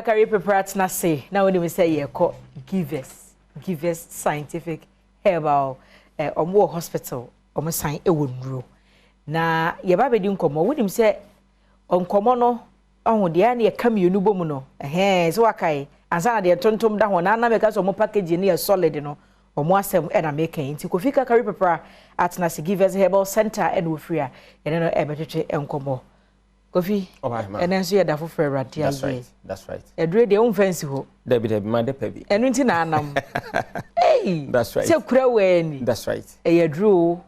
Carry prepared na say now when we say you call givers scientific herbal omo hospital omo sign ewonro na ye ba bedi nkomo wonim say onkomo no ohun de na ye kam yenu bomu no so wakai ansa na de tontom da ho na na meka so omo package ni solid no omo asem e na make nti Kofi Carry prepare at na givers herbal center and we free e no ebetete enkomo Kofi, and then see a daffo for Ratia. That's right. A dread the own fancy ho. Debbie, my dear, and winter anam. Hey, that's right. So crowen. That's right. A drew.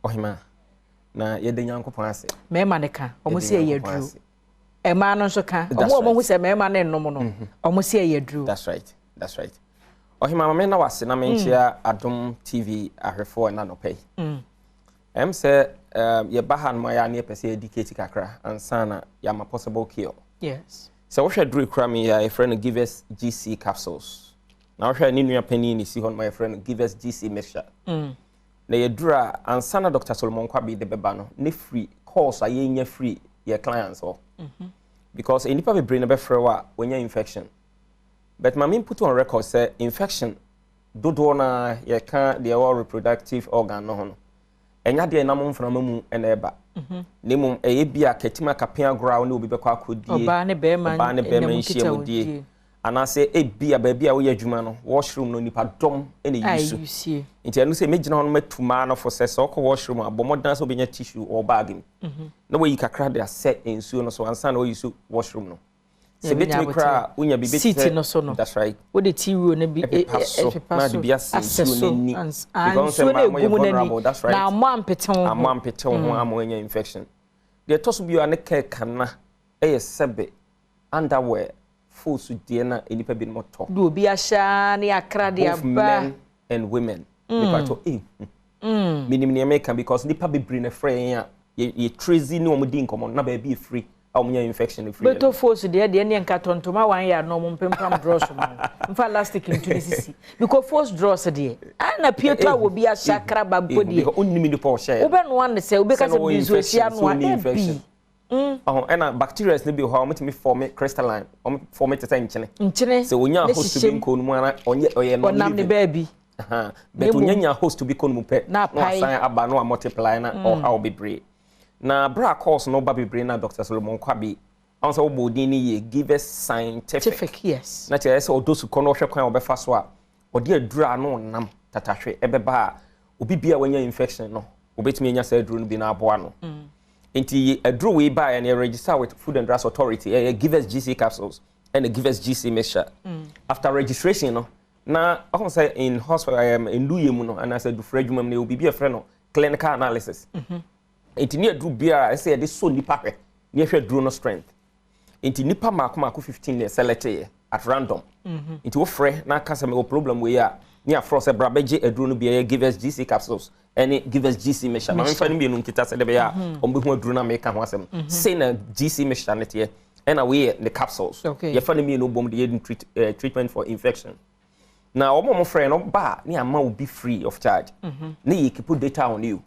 Oh, hima. Na ye de yanko panse. Me maneka. Almost see a year drew. A man on soka. A woman who said, "Me man and no mono." Almost see a year drew. That's right. That's right. Oh, hima, me na was na me share Adom TV a refo na no pay. Say ye bahan my ya near pese educate kakra and sana ya ma possible cure. Yes. So what should do cram me a friend give us GC capsules. Now shall need your penny ni see on my friend give us GC mixture. Na ye dra and sana Dr. Solomon Kwabi de bebano ni free course a ye free your clients or because in the brain be frewa when you infection. But my mean put on record say infection do na ye can the all reproductive organ no. Enya de na mo mframa mu eneba nemum bia ketima kapia ground ne obi bekwa akodi oba ne be man nhia modie anase bia ba bia wo ye adwuma no washroom no nipa dom ene yisu nti anu se megina hono matuma no for se ko washroom abomodan so benya tissue or bag mi na wo yi kakra de ase ensuo no so ansa na wo yisu washroom no se betimi kra unya bibi city no so no that's right wo de tiwo na bi na de bia sensuo ni because so na gumu that's right na amampete ho amonya infection de toso bio ane kana sebe underwear full su de na enipa bi no to do bi ahya na yakra de aba men and women nipa to minimum ne make because nipa be bring a friend ye trazy ni omudi nkomo na ba bi free infection free. Beto force there the nka tontoma wan ya no mpempam draws mo. Mfa elastic into this because force draws there. Na Pietro will be a shakra babodi. Because only the poor share. Oben one say we because of sia no infection. And bacteria is be how me form crystalline. Form it nchene. So when you host to be kon mu na onye no nam the baby. But when you host to be kon mu pe. Na sign aba no multiply na or how be breed. Na bra course no baby brain na Dr. Solomon Kwabi answer obodi ni ye give us scientific yes na tell us odosu kono hwe kwan obefa so a odi adura no nam tatahwe ebeba obi bia wanya infection no obetimi anya sa aduru no bi na aboa no enti aduru we buy and register with Food and Drugs Authority give us GC capsules and give us GC mixture after registration no na I say in hospital in Luyemu no and I said do fredwum na obi bia frɛ no clinical analysis Inti ni adru bia I say this so nipa hwe ni hwe dru no strength inti nipa mako 15 ne select at random inti wo frɛ na kasa me problem we ya ni afro se bra beje adru no bia give us GC capsules and give us GC mixture na mfa ni bi no nkita se de be ya ombe hu adru na me ka ho asem say na GC mixture net ye and away the capsules ye fa ni no bom de treatment for infection na omo mo frɛ no ba ni ama will be free of charge na ye keep data on you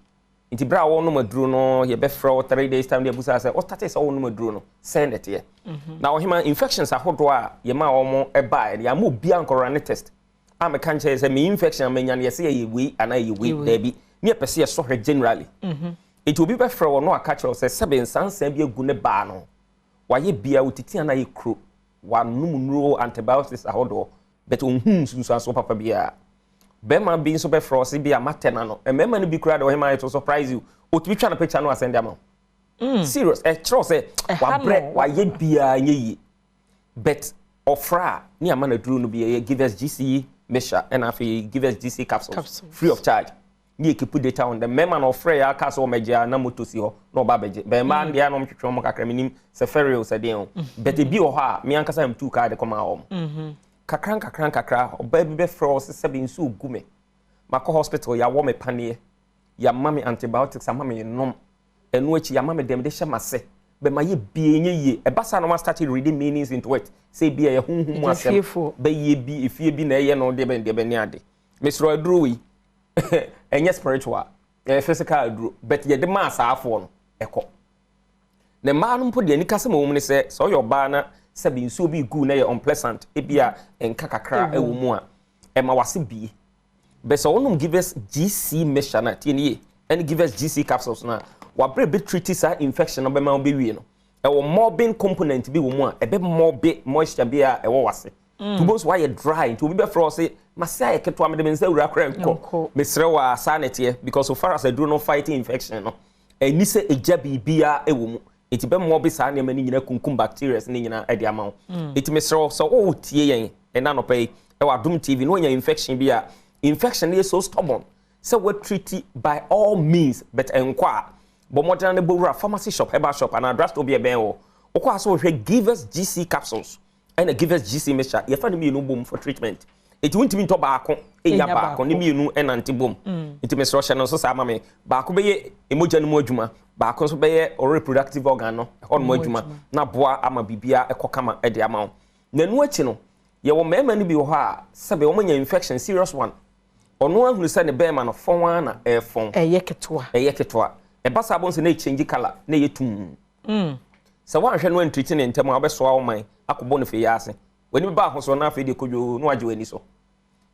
Inti bra wo no maduro no ye be fra 3 days time de busa say o start say wo no maduro no send it here na wo hima infections ahodo a ye ma wo mo e ba ya mo bia nkorane test am kan che say me infection amanya ye say ye we ana ye we there bi me pese ye so hwe generally it will be be fra wo no aka che say seven sansan bi egu ne ba no wa ye bia utiti ana ye kro wa num antibiotics ahodo but onhum sunsan papa bia Bema being super frosty be a maternal. And member no be crowd or him to surprise you. Or to be trying to picture no send them. Serious. A trust what bread, why ye be a ye. Bet or fra, near man drew no be a give us GC measure and if he give us GC capsules free of charge. Ye keep put data on the member of Freya Castle Major Namu to see no babbage. Beman the anom chomoka creminim Seferio said, but the be or her, me and Cassam 2 card come home. kakra obabi be frost sebe nsu gume mako hospital ya wo me panie ya mame antibiotics amame nom enu achi ya mame dem de hyemase be ma ye bienye ye e basa no ma start reading meanings into it say bia ye hunhum asem be ye bi efie bi na ye no de be ni ade mesro aduru wi enye spiritual physical aduru but ye de ma asafo no eko ne ma no mpo de ni kase ma wo mu ne se so yo ba na sabi nsuo bi gu na ye unpleasant ebia enka kakra ewo mu a ema wase bi be so wonum give us GC measure na tie and give us GC capsules na wa bre be treat sa infection no be ma be wie no ewo morbid component bi wo mu a ebe morbid moisture bi a ewo wase to both why you dry to be for say masia ye keto amede mense wura kra nko mesre wa sanete because so far as I do no fighting infection no eni se eja bibia ewo mu iti be morbid sa na mani nyina kunkum bacteria ni nyina ade ama iti mesre so o tie yen ena no pay ewa Adom TV no nya infection bi a infection is so stubborn so we treat it by all means but enkwa but modern ne bowura pharmacy shop herbal shop and address to be a ben o okwa so we give us GC capsules and give us GC mixture ye fa me no bom for treatment it won't mean to baako enya baako ne mienu and anti bom it me so no so sa ma me baako be ye emoja no mu adwuma baako so be ye reproductive organ no ho no adwuma na boa ama bibia ekokama e de ama na nu achi no ye wo mema ni bi ho a sebe wo manya infection serious one ono ahunu se ne bema no fon na efon eye ketwa e basa bon se na change color na yetum se wan hwe no antreat ne ntem a obeso awo man akobo no fe yase wani ba ho so na fe de kodwo no agye wani so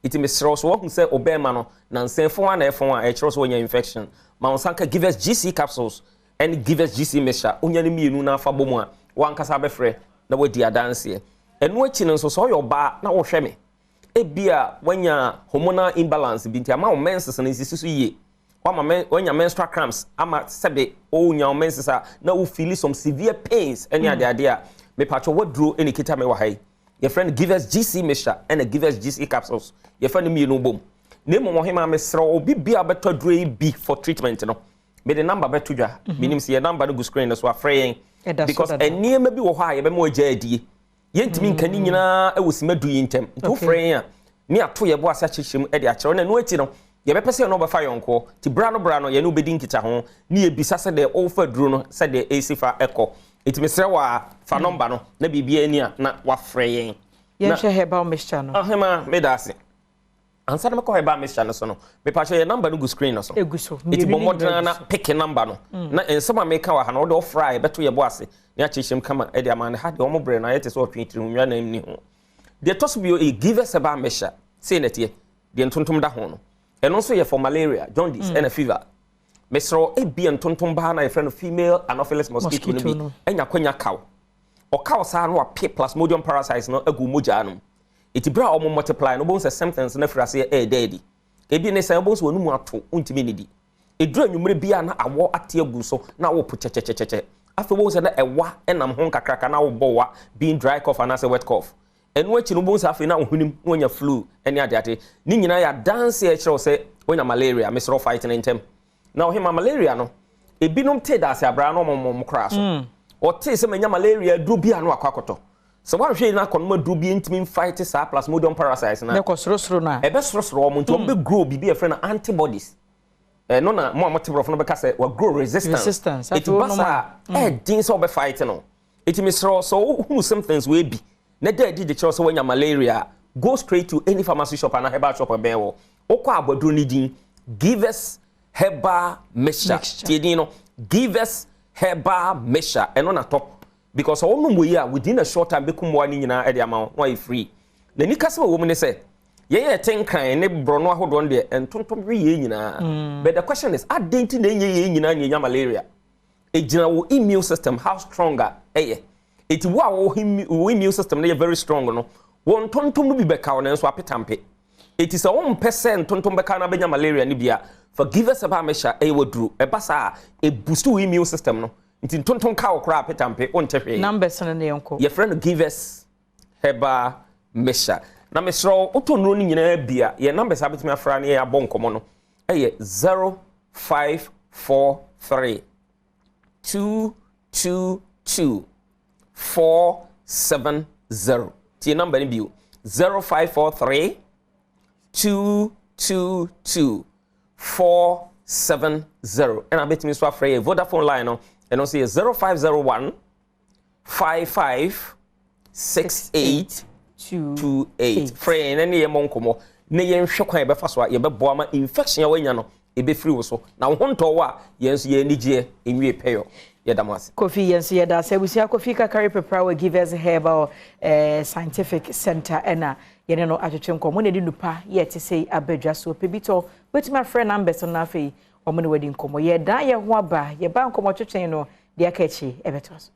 itimi sro so wo se obema no na nsen fon na efon a e kiro so wonya infection ma onsanka give us GC capsules and give us GC mixture onya ne mienu na afa bomu a wankasa befre na wadi adanse enu achi no so yo ba na wo hwe me ebia wanya hormonal imbalance binti ama o menses na sisisu ye wanya menstrual cramps ama sebe o nya o menses na wo feel some severe pains any ade a me patcho wadro eni kita me wa hai your friend give us GC mixture and give us GC capsules your friend me no bom nemo mo hema me sro obi bia beto dro bi for treatment no me the number beto dwa minim se your number no go screen so afraying because eni ma bi wo ha ye be mo gya adie yentimi nkani nyina ewosima du yintem to frɛn a ni ato ye bo asa kyekhyem e de akyerɛ na no ati no ye bepɛ no bɛfa yɔnko ti bra no ye no bedi nkita ho ni ye bisa sɛ de ofa duro no sɛ de esifa ekɔ etimi srɛ wa fa number no na bibia ani a na wa frɛn ye hwɛ herbal mixture no ahema me da ase ansa na mekɔ herbal mixture no so no me pa hwɛ ye number no go screen no so eguso eti bomodana na pick number no na ensema meka wa ha na wo de ofra beto ye bo ase ni akyekhyem kama e de amane ha de omo bre na yete so otwetiri nwia na mni ho de tosbio e give us herbal mixture say netie de ntontom da ho no eno so ye for malaria jaundice and a fever mesro e bi ntontom ba na ye friend female anopheles mosquito no bi enya kwanya kaw o kaw sa no a plasmodium parasites no agu moja no iti bra omo multiply no bonse symptoms na frase e deadi e bi ne say bonse wonu mu ato untimi ne di edura nwumre bia na awo ate agu so na wo puchechecheche after bonse na ewa enam ho kakraka na wo bowa being dry cough and as a wet cough enu achi no bonse afi na ohunim no nya flu eni ade ni nyina ya dance e kire se onya malaria mesro fight na intem na ohima malaria no ebinom te da se abra no mom kra so o te se manya malaria duro bia no akwakoto so wan hwe na kono duro bia ntimi fight sa plasmodium parasites na ne ko sorosoro na ebe sorosoro mo nti be grow bi e friend antibodies no na mo amotibrofo no be ka se wa grow resistance it basa din so be fight no it misro so who symptoms we be na dey di kire so wanya malaria go straight to any pharmacy shop and herbal shop be wo okwa aboduro ni din give us herbal mixture ti no give us herbal mixture eno na top because all no we are within a short time be kumwa ni nyina e de ama no free na ni kase wo mu ne se ye tenkan ne brono ahodo de entontom ye nyina but the question is identity na ye nyina nya malaria ejina wo immune system how stronger it wo immune system na very strong no won tontom no bi beka wona so apetampe it is a 1% tontom beka na benya malaria ni bia forgive us about mesha wodru e basa e boost wo immune system no nti tontom ka okra apetampe on tehwe numbers no ne yonko your friend give us herbal mesha na mesro otonro ni nyina bia ye numbers abetimi afra na ye abonkomo no 0543 222 470 ti number ni bio 0543 222 470 and abetimi so afra ye Vodafone line no and also 0501 55 68 28 friend any ye monkomo ne ye nhwe kwan be fa so ye be boa ma infection ya wanya no e be free wo so na wo honto wa ye nso ye nigye enwie peyo Yedamasi. Kofi yenso yeda se busia Kofi Kakari prepare we give us Herbal Scientific Center ena yene no atwetwe nkomo ne di nupa ye te sei abadwa so pebito wetima friend numbers on afi omo ne wadi nkomo yeda ye ho aba ye ba nkomo twetwe no de akachi ebetos